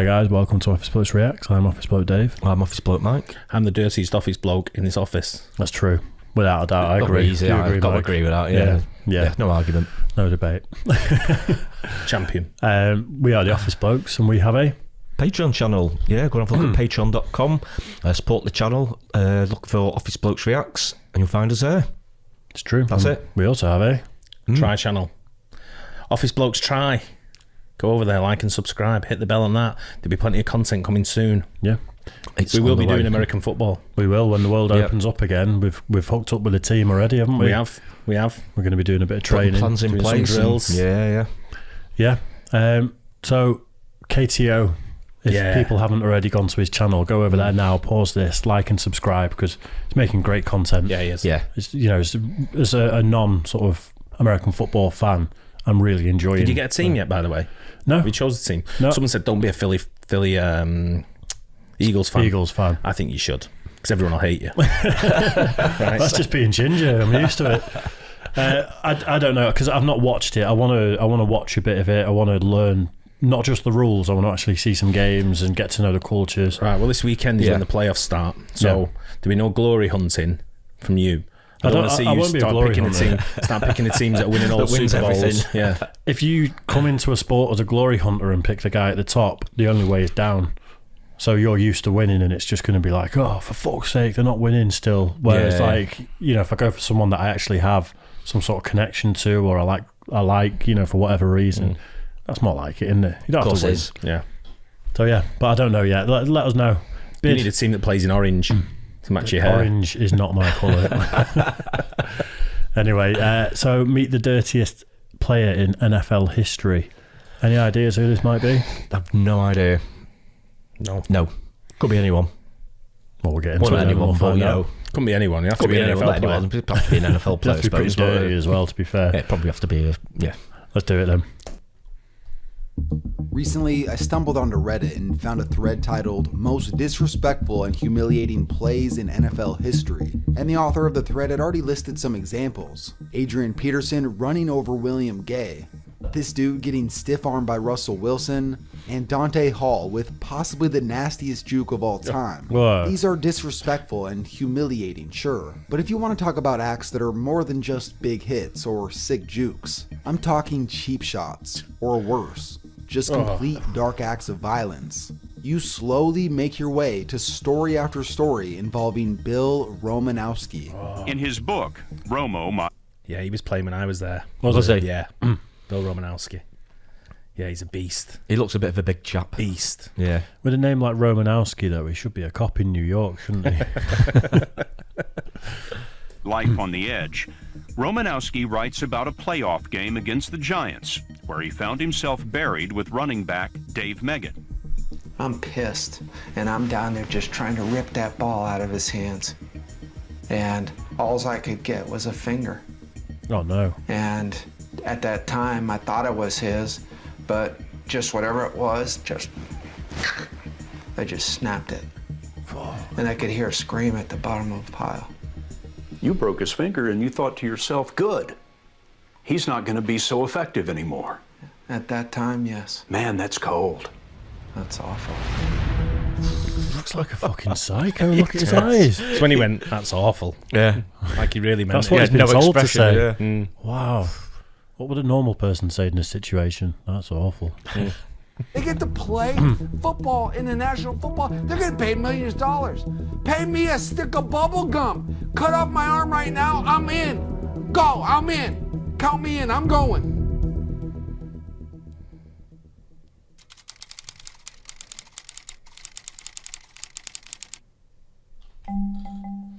Hi guys, welcome to Office Blokes Reacts. I'm Office Bloke Dave. I'm Office Bloke Mike. I'm the dirtiest office bloke in this office. That's true. Without a doubt, I agree. Easy. I've got to agree with that, yeah. No argument. No debate. Champion. We are the Office Blokes and we have a Patreon channel. Yeah, go and have a look at patreon.com. Support the channel. Look for Office Blokes Reacts and you'll find us there. It's true. That's it. We also have a Try channel. Office Blokes Try. Go over there, like and subscribe. Hit the bell on that. There'll be plenty of content coming soon. Yeah. We will be doing American football. We will when the world opens up again. We've hooked up with a team already, haven't we? We have. We're going to be doing a bit of training. Plans in place. Some drills. Yeah. So KTO, if people haven't already gone to his channel, go over there now, pause this, like and subscribe because he's making great content. Yeah, he is. Yeah. It's, as a non sort of American football fan, I'm really enjoying. Did you get a team yet, by the way? No. Have you chose the team? No. Someone said don't be a Philly Eagles fan. Eagles fan. I think you should, because everyone will hate you. That's just being ginger. I'm used to it. I don't know because I've not watched it. I want to watch a bit of it. I want to learn not just the rules. I want to actually see some games and get to know the cultures. Right. Well, this weekend is when the playoffs start, so there'll be no glory hunting from you. I don't want to see you start picking the teams that are winning all the Super Bowls. Everything. Yeah. If you come into a sport as a glory hunter and pick the guy at the top, the only way is down. So you're used to winning, and it's just going to be like, oh, for fuck's sake, they're not winning still. Whereas, if I go for someone that I actually have some sort of connection to, or I like, for whatever reason, that's more like it, isn't it? You don't have to win. Yeah. So yeah, but I don't know yet. Let us know. You need a team that plays in orange to match your hair. Orange is not my colour. Anyway, so meet the dirtiest player in NFL history. Any ideas who this might be? I have no idea. No. Could be anyone. Well, we'll get into it. Anyone, but couldn't be anyone. You have to be an NFL player. It have to be an NFL player. It has to be pretty dirty as well, to be fair. It probably have to be. Let's do it then. Recently, I stumbled onto Reddit and found a thread titled Most Disrespectful and Humiliating Plays in NFL History, and the author of the thread had already listed some examples. Adrian Peterson running over William Gay, this dude getting stiff-armed by Russell Wilson, and Dante Hall with possibly the nastiest juke of all time. Whoa. These are disrespectful and humiliating, sure, but if you want to talk about acts that are more than just big hits or sick jukes, I'm talking cheap shots, or worse, just complete dark acts of violence. You slowly make your way to story after story involving Bill Romanowski. In his book, Yeah, he was playing when I was there. Was he? Yeah. Bill Romanowski. Yeah, he's a beast. He looks a bit of a big chap. Beast. Yeah. With a name like Romanowski, though, he should be a cop in New York, shouldn't he? Life on the Edge, Romanowski writes about a playoff game against the Giants, where he found himself buried with running back Dave Megan. I'm pissed, and I'm down there just trying to rip that ball out of his hands. And all I could get was a finger. Oh, no. And at that time, I thought it was his, but just whatever it was, I just snapped it. And I could hear a scream at the bottom of the pile. You broke his finger and you thought to yourself, good. He's not going to be so effective anymore. At that time, yes. Man, that's cold. That's awful. Looks like a fucking psycho. Look at his eyes. It's when he went, that's awful. Yeah. Like he really meant That's it. what he's been told to say. Yeah. Wow. What would a normal person say in this situation? That's awful. They get to play football in the National Football. They're getting paid millions of dollars. Pay me a stick of bubble gum. Cut off my arm right now. I'm in. Go. I'm in. Count me in. I'm going.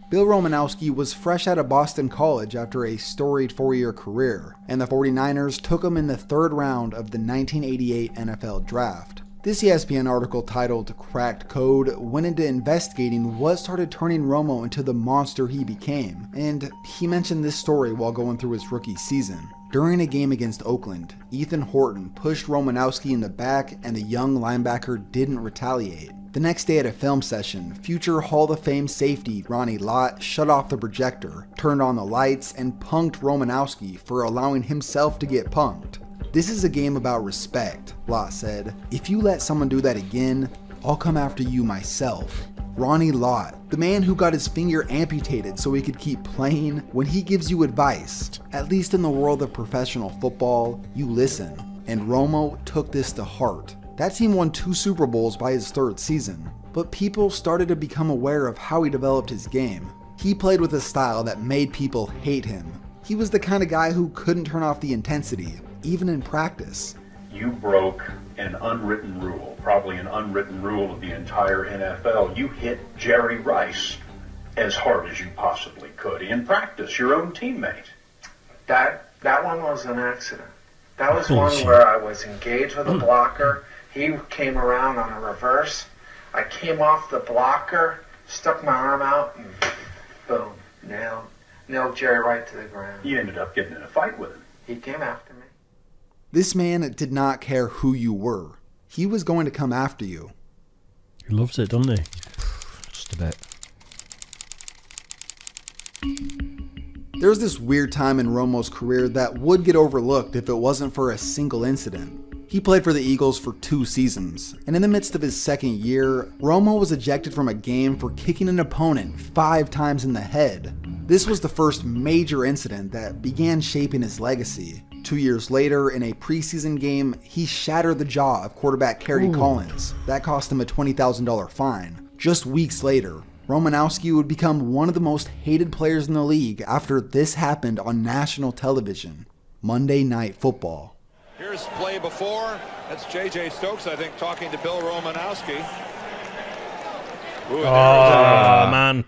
Bill Romanowski was fresh out of Boston College after a storied 4-year career, and the 49ers took him in the 3rd round of the 1988 NFL Draft. This ESPN article titled Cracked Code went into investigating what started turning Romo into the monster he became, and he mentioned this story while going through his rookie season. During a game against Oakland, Ethan Horton pushed Romanowski in the back and the young linebacker didn't retaliate. The next day at a film session, future Hall of Fame safety Ronnie Lott shut off the projector, turned on the lights, and punked Romanowski for allowing himself to get punked. "This is a game about respect," Lott said. "If you let someone do that again, I'll come after you myself." Ronnie Lott, the man who got his finger amputated so he could keep playing, when he gives you advice, at least in the world of professional football, you listen. And Romo took this to heart. That team won 2 Super Bowls by his 3rd season, but people started to become aware of how he developed his game. He played with a style that made people hate him. He was the kind of guy who couldn't turn off the intensity, even in practice. You broke an unwritten rule, probably an unwritten rule of the entire NFL. You hit Jerry Rice as hard as you possibly could in practice, your own teammate. That one was an accident. That was one where I was engaged with a blocker. He came around on a reverse. I came off the blocker, stuck my arm out, and boom, nailed Jerry right to the ground. You ended up getting in a fight with him. He came after me. This man did not care who you were. He was going to come after you. He loves it, doesn't he? Just a bit. There's this weird time in Romo's career that would get overlooked if it wasn't for a single incident. He played for the Eagles for 2 seasons, and in the midst of his 2nd year, Romo was ejected from a game for kicking an opponent 5 times in the head. This was the first major incident that began shaping his legacy. 2 years later, in a preseason game, he shattered the jaw of quarterback Kerry Collins. That cost him a $20,000 fine. Just weeks later, Romanowski would become one of the most hated players in the league after this happened on national television. Monday Night Football. Here's play before. That's J.J. Stokes, I think, talking to Bill Romanowski. Ooh, man.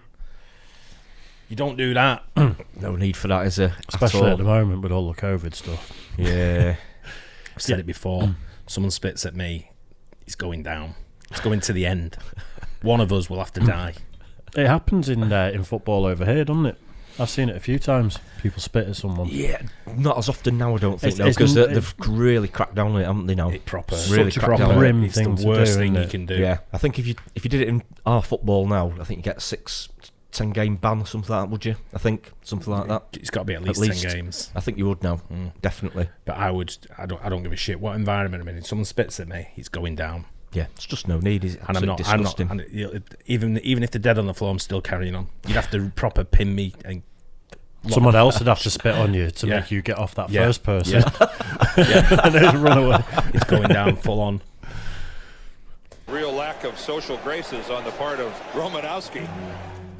You don't do that. No need for that, is there? Especially at the moment with all the COVID stuff. Yeah. I've said it before. Someone spits at me, he's going down. It's going to the end. One of us will have to die. It happens in football over here, doesn't it? I've seen it a few times. People spit at someone. Yeah, not as often now, I don't think, because they've really cracked down on it, haven't they now? Proper. Really such a grim thing It's the worst thing you you can do. Yeah, I think if you did it in our football now, I think you get a 6-10 game ban or something like that, would you? I think something like that. It's got to be at least 10 games. I think you would now, definitely. But I don't give a shit what environment I'm in. If someone spits at me, he's going down. Yeah, it's just no need, is it? And I'm not. And even if they're dead on the floor, I'm still carrying on. You'd have to proper pin me and. Someone else would have to spit on you to make you get off that first person. Yeah. And then run away. It's going down full on. Real lack of social graces on the part of Romanowski.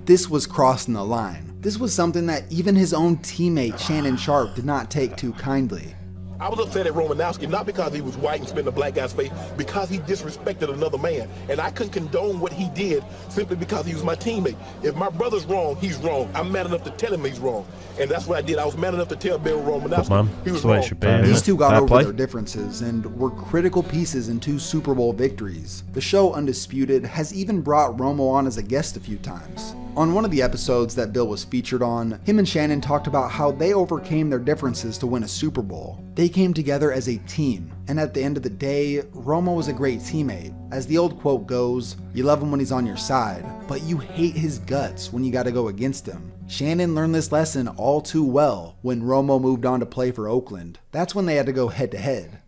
This was crossing the line. This was something that even his own teammate Shannon Sharp did not take too kindly. I was upset at Romanowski, not because he was white and spit in a black guy's face, because he disrespected another man. And I couldn't condone what he did simply because he was my teammate. If my brother's wrong, he's wrong. I'm mad enough to tell him he's wrong. And that's what I did. I was mad enough to tell Bill Romanowski he was wrong. These two got over their differences and were critical pieces in 2 Super Bowl victories. The show Undisputed has even brought Romo on as a guest a few times. On one of the episodes that Bill was featured on, him and Shannon talked about how they overcame their differences to win a Super Bowl. They came together as a team, and at the end of the day, Romo was a great teammate. As the old quote goes, you love him when he's on your side, but you hate his guts when you gotta go against him. Shannon learned this lesson all too well when Romo moved on to play for Oakland. That's when they had to go head to head.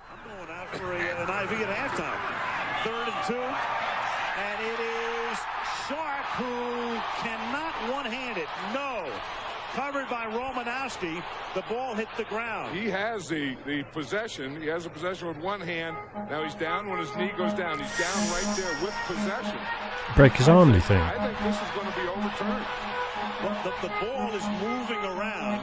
I'm going out for an IV at halftime. 3rd and 2, and it is Sharp who cannot one-hand it. No. Covered by Romanowski, the ball hit the ground. He has the possession. He has the possession with one hand. Now he's down when his knee goes down. He's down right there with possession. Break his arm, do you think? I think this is going to be overturned. The ball is moving around.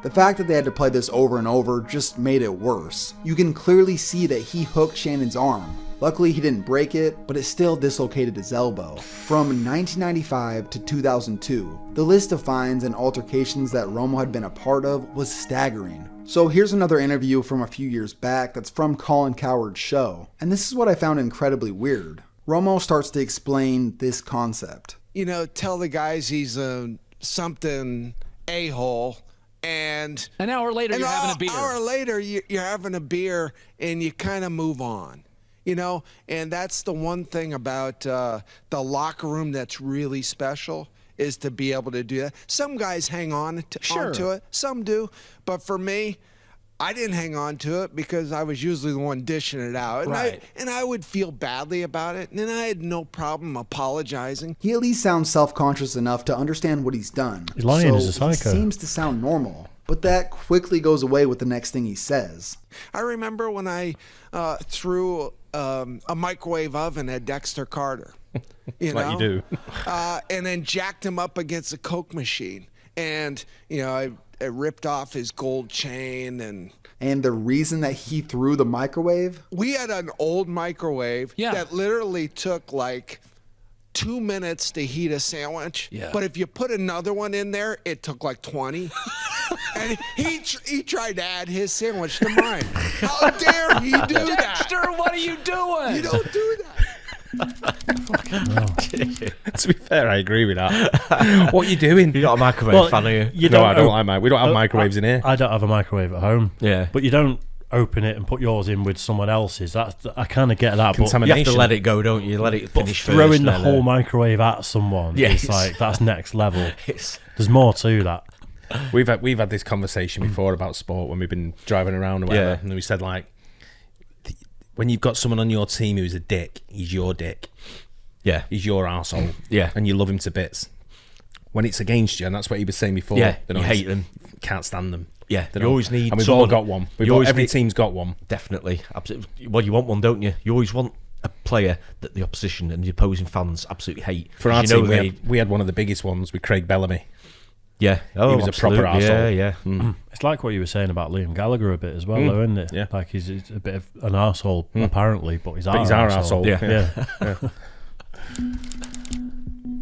The fact that they had to play this over and over just made it worse. You can clearly see that he hooked Shannon's arm. Luckily he didn't break it, but it still dislocated his elbow. From 1995 to 2002, the list of fines and altercations that Romo had been a part of was staggering. So here's another interview from a few years back that's from Colin Cowherd's show, and this is what I found incredibly weird. Romo starts to explain this concept. You know, tell the guys he's a something a-hole, and an hour later you're having a beer. An hour later you're having a beer and you kind of move on. You know, and that's the one thing about the locker room that's really special, is to be able to do that. Some guys hang on onto it, some do, but for me, I didn't hang on to it because I was usually the one dishing it out. And I would feel badly about it. And then I had no problem apologizing. He at least sounds self-conscious enough to understand what he's done. He's lying as a psycho. He seems to sound normal. But that quickly goes away with the next thing he says. I remember when I threw a microwave oven at Dexter Carter. Like you do. And then jacked him up against a Coke machine. And, I ripped off his gold chain. And the reason that he threw the microwave? We had an old microwave that literally took like 2 minutes to heat a sandwich. Yeah. But if you put another one in there, it took like 20. And he tried to add his sandwich to mine. How dare he do that? Dexter, what are you doing? You don't do that. To be fair, I agree with that. What are you doing? You're not a microwave fan, are you? I don't like microwave. We don't have microwaves in here. I don't have a microwave at home. Yeah. But you don't open it and put yours in with someone else's. I kind of get that. Contamination. But you have to let it go, don't you? Let it finish first. Throwing the whole microwave at someone, it's like, that's next level. There's more to that. We've had this conversation before about sport when we've been driving around or whatever, and we said, like, when you've got someone on your team who's a dick, he's your dick. Yeah. He's your arsehole. Yeah. And you love him to bits. When it's against you, and that's what he was saying before. Yeah, you hate them. Can't stand them. Yeah, you always need and we've someone. all got one. Every team's got one. Definitely. Absolutely. Well, you want one, don't you? You always want a player that the opposition and the opposing fans absolutely hate. For our team, we had one of the biggest ones with Craig Bellamy. Yeah. Oh, he was absolutely. A proper arsehole. Yeah. It's like what you were saying about Liam Gallagher a bit as well, though, isn't it? Yeah. Like he's a bit of an arsehole, apparently, but he's our arsehole. Yeah.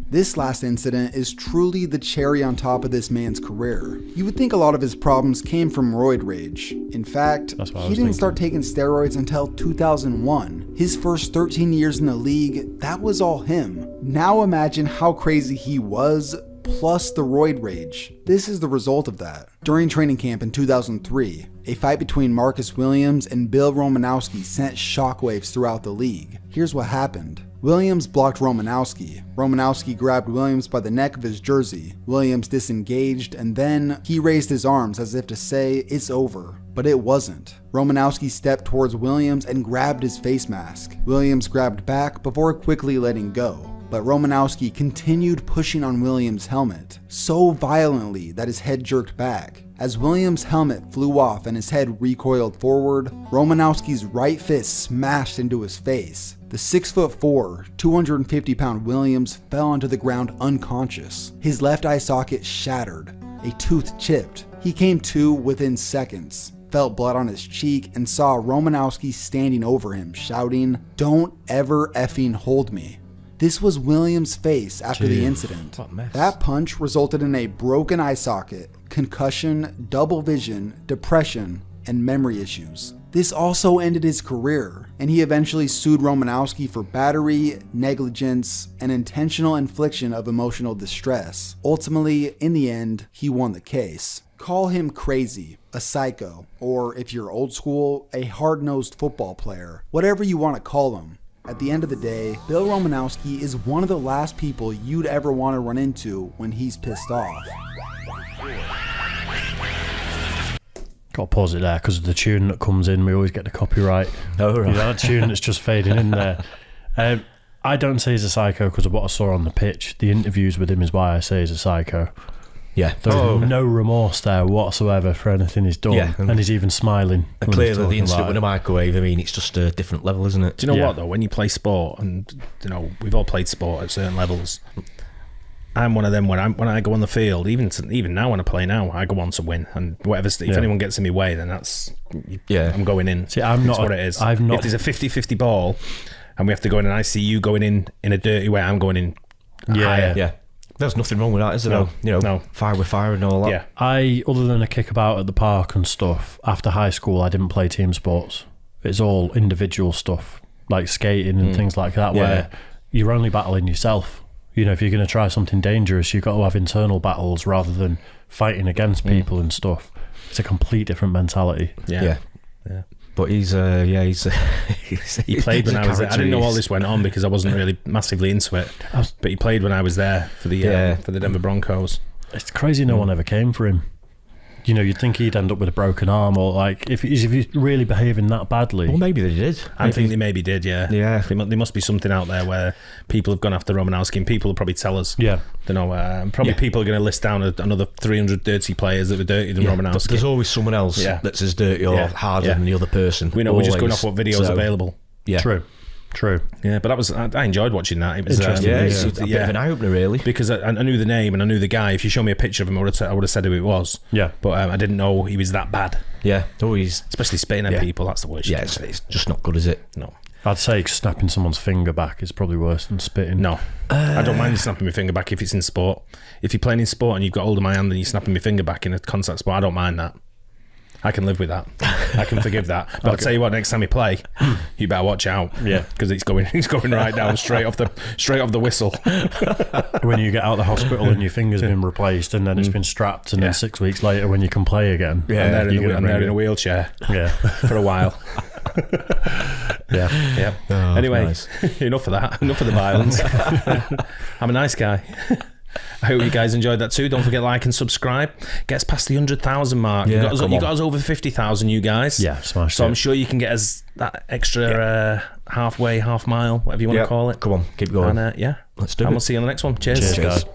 This last incident is truly the cherry on top of this man's career. You would think a lot of his problems came from roid rage. In fact, he didn't start taking steroids until 2001. His first 13 years in the league, that was all him. Now imagine how crazy he was, plus the roid rage. This is the result of that. During training camp in 2003, a fight between Marcus Williams and Bill Romanowski sent shockwaves throughout the league. Here's what happened. Williams blocked Romanowski. Romanowski grabbed Williams by the neck of his jersey. Williams disengaged, and then he raised his arms as if to say, it's over. But it wasn't. Romanowski stepped towards Williams and grabbed his face mask. Williams grabbed back before quickly letting go. But Romanowski continued pushing on Williams' helmet, so violently that his head jerked back. As Williams' helmet flew off and his head recoiled forward, Romanowski's right fist smashed into his face. The 6'4", 250-pound Williams fell onto the ground unconscious. His left eye socket shattered, a tooth chipped. He came to within seconds, felt blood on his cheek, and saw Romanowski standing over him, shouting, "Don't ever effing hold me." This was Williams' face after the incident. That punch resulted in a broken eye socket, concussion, double vision, depression, and memory issues. This also ended his career, and he eventually sued Romanowski for battery, negligence, and intentional infliction of emotional distress. Ultimately, in the end, he won the case. Call him crazy, a psycho, or if you're old school, a hard-nosed football player. Whatever you want to call him. At the end of the day, Bill Romanowski is one of the last people you'd ever want to run into when he's pissed off. Got to pause it there because of the tune that comes in. We always get the copyright. Oh, right. That tune that's just fading in there. I don't say he's a psycho because of what I saw on the pitch. The interviews with him is why I say he's a psycho. Yeah. There's no remorse there whatsoever for anything he's done. Yeah. And he's even smiling. And clearly the incident with a microwave, I mean, it's just a different level, isn't it? Do you know what, though? When you play sport, and, we've all played sport at certain levels, I'm one of them when I go on the field, even now when I play now, I go on to win. And if anyone gets in my way, then I'm going in. See, that's what it is. If there's a 50-50 ball and we have to go in and I see you going in a dirty way, I'm going in higher. Yeah. There's nothing wrong with that, is there? No. Fire with fire and all that. Yeah. Other than a kickabout at the park and stuff, after high school, I didn't play team sports. It's all individual stuff, like skating and things like that, where you're only battling yourself. If you're going to try something dangerous, you've got to have internal battles rather than fighting against people and stuff. It's a complete different mentality. Yeah. But he played when I was there. I didn't know all this went on because I wasn't really massively into it. But he played when I was there for the Denver Broncos. It's crazy no one ever came for him. you'd think he'd end up with a broken arm, or like if he's really behaving that badly. Well, maybe they did. I think they maybe did, yeah. Yeah. There must be something out there where people have gone after Romanowski, and people will probably tell us. Yeah. People are going to list down another 300 dirty players that were dirtier than Romanowski. There's always someone else that's as dirty or harder than the other person. We know we're just going off what videos available. Yeah. True. Yeah, but I enjoyed watching that. It was interesting. It's a bit of an eye-opener, really. Because I knew the name and I knew the guy. If you show me a picture of him, I would have said who it was. Yeah. But I didn't know he was that bad. Yeah. Especially spitting at people, that's the worst. Yeah, it's just not good, is it? No. I'd say snapping someone's finger back is probably worse than spitting. No. I don't mind you snapping my finger back if it's in sport. If you're playing in sport and you've got hold of my hand and you're snapping my finger back in a contact sport, I don't mind that. I can live with that. I can forgive that. But I'll tell you what, next time you play, you better watch out. Yeah, because it's going right down straight off the whistle. When you get out of the hospital and your finger's been replaced and then it's been strapped, and then 6 weeks later when you can play again, and they're in a wheelchair. Yeah, for a while. Yeah. Oh, anyway, nice. Enough of that. Enough of the violence. I'm a nice guy. I hope you guys enjoyed that too. Don't forget to like and subscribe. Gets past the 100,000 mark. Yeah, you got us over 50,000, you guys. Yeah, smashed So it. I'm sure you can get us that extra halfway, half mile, whatever you want to call it. Come on, keep going. And, Let's do it. And we'll see you on the next one. Cheers. Cheers, guys.